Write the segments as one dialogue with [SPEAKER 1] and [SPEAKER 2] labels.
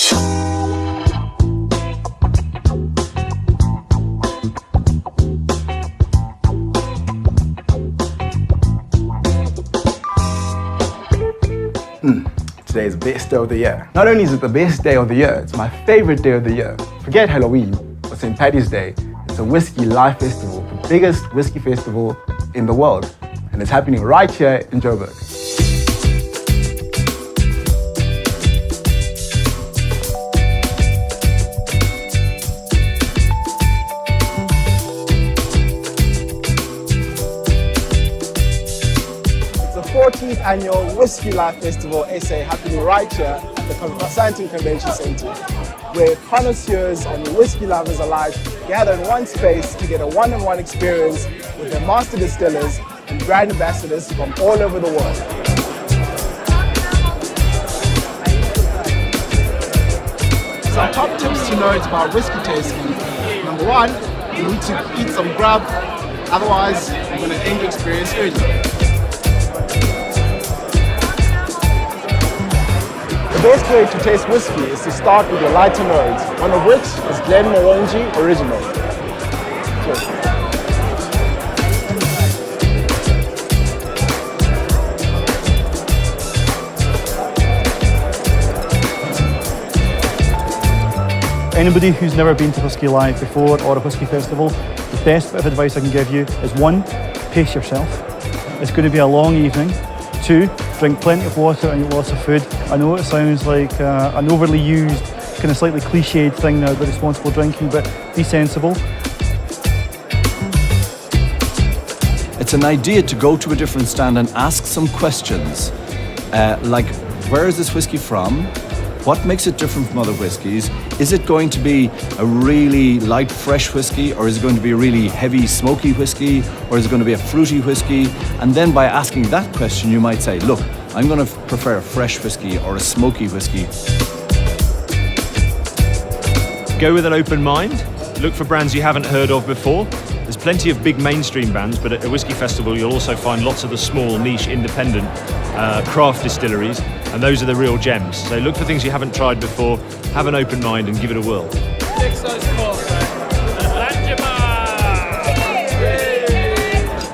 [SPEAKER 1] Today is the best day of the year. Not only is it the best day of the year, it's my favorite day of the year. Forget Halloween or St. Paddy's Day. It's a Whisky Live Festival, the biggest whiskey festival in the world. And it's happening right here in Joburg. The 14th annual Whisky Live Festival SA happening right here at the Sandton Convention Centre, where connoisseurs and whiskey lovers alike gather in one space to get a one-on-one experience with their master distillers and brand ambassadors from all over the world. Some top tips to know about whiskey tasting. Number one, you need to eat some grub, otherwise you're going to end your experience early. The best way to taste whiskey is to start with your lighter notes, one of which is Glenmorangie Original. Cheers.
[SPEAKER 2] Anybody who's never been to Whisky Live before or a whisky festival, the best bit of advice I can give you is one, pace yourself. It's going to be a long evening. Two, drink plenty of water and eat lots of food. I know it sounds like an overly used, kind of slightly cliched thing now about responsible drinking, but be sensible.
[SPEAKER 3] It's an idea to go to a different stand and ask some questions, like where is this whiskey from? What makes it different from other whiskies? Is it going to be a really light, fresh whiskey, or is it going to be a really heavy, smoky whiskey, or is it going to be a fruity whiskey? And then by asking that question, you might say, look, I'm going to prefer a fresh whiskey or a smoky whiskey.
[SPEAKER 4] Go with an open mind. Look for brands you haven't heard of before. There's plenty of big mainstream bands, but at a whisky festival, you'll also find lots of the small, niche, independent craft distilleries, and those are the real gems. So look for things you haven't tried before, have an open mind and give it a whirl.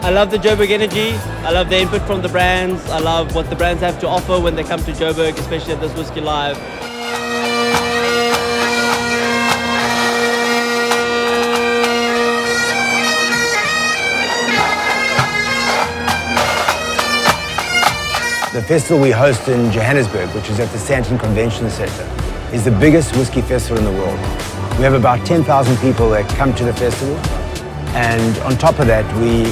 [SPEAKER 5] I love the Joburg energy, I love the input from the brands, I love what the brands have to offer when they come to Joburg, especially at this Whisky Live.
[SPEAKER 6] The festival we host in Johannesburg, which is at the Sandton Convention Centre, is the biggest whiskey festival in the world. We have about 10,000 people that come to the festival, and on top of that we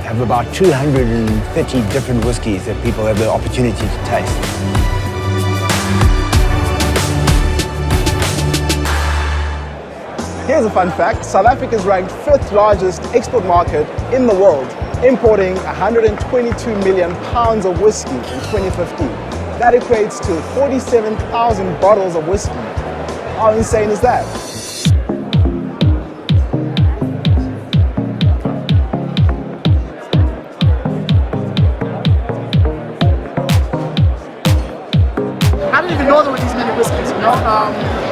[SPEAKER 6] have about 230 different whiskies that people have the opportunity to taste.
[SPEAKER 1] Here's a fun fact. South Africa is ranked 5th largest export market in the world, importing 122 million pounds of whiskey in 2015. That equates to 47,000 bottles of whiskey. How insane is that?
[SPEAKER 7] I didn't even know there were these many whiskeys, you know.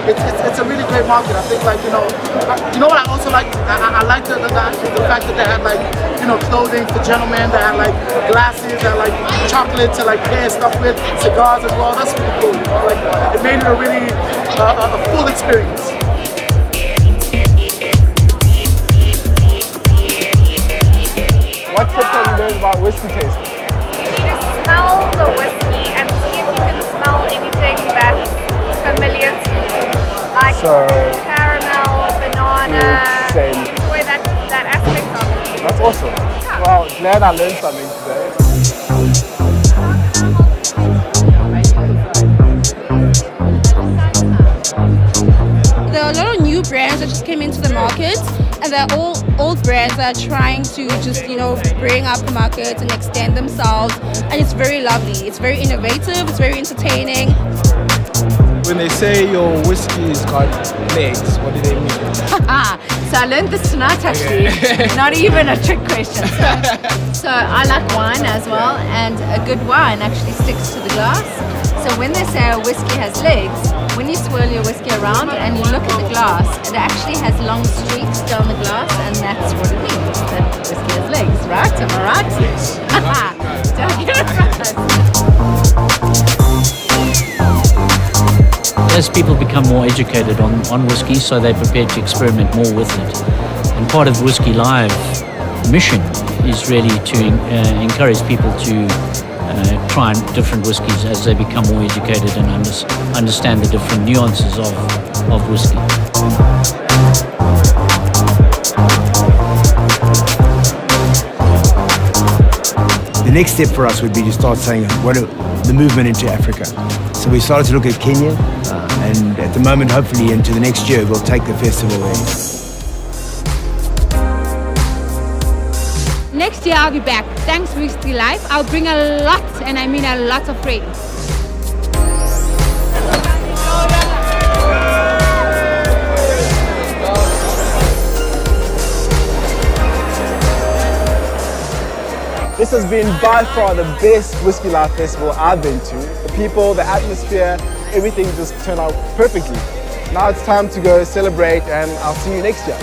[SPEAKER 7] It's a really great market. I think, like, you know what I also like? I like the fact that they had, like, you know, clothing for gentlemen, they had, like, glasses, they had, like, chocolate to, like, pair stuff with, cigars as well. That's really cool, you know? Like, it made it a really a full experience.
[SPEAKER 1] What tips have you learned about whiskey tasting?
[SPEAKER 8] You smell the whiskey and see if you can smell anything that's familiar to you. Like caramel, banana.
[SPEAKER 1] Same.
[SPEAKER 8] Enjoy that aspect of it.
[SPEAKER 1] That's awesome.
[SPEAKER 8] Yeah.
[SPEAKER 1] Well, glad I learned something today.
[SPEAKER 9] There are a lot of new brands that just came into the market, and they're all old brands that are trying to just, you know, bring up the market and extend themselves, and it's very lovely. It's very innovative, it's very entertaining.
[SPEAKER 1] When they say your whiskey's got legs, what do they mean?
[SPEAKER 10] So I learned this tonight actually, not even a trick question. So I like wine as well, and a good wine actually sticks to the glass. So when they say a whiskey has legs, when you swirl your whiskey around and you look at the glass, it actually has long streaks down the glass, and that's what it means, that whiskey has legs, right? Am I right? Yes. Don't get it right.
[SPEAKER 11] As people become more educated on whiskey, so they're prepared to experiment more with it. And part of Whisky Live mission is really to encourage people to try different whiskies as they become more educated and understand the different nuances of whiskey.
[SPEAKER 6] The next step for us would be to start saying the movement into Africa. So we started to look at Kenya, and at the moment, hopefully into the next year, we'll take the festival there.
[SPEAKER 9] Next year I'll be back. Thanks Whisky Live. I'll bring a lot, and I mean a lot of friends.
[SPEAKER 1] This has been by far the best Whisky Live Festival I've been to. The people, the atmosphere, everything just turned out perfectly. Now it's time to go celebrate, and I'll see you next year.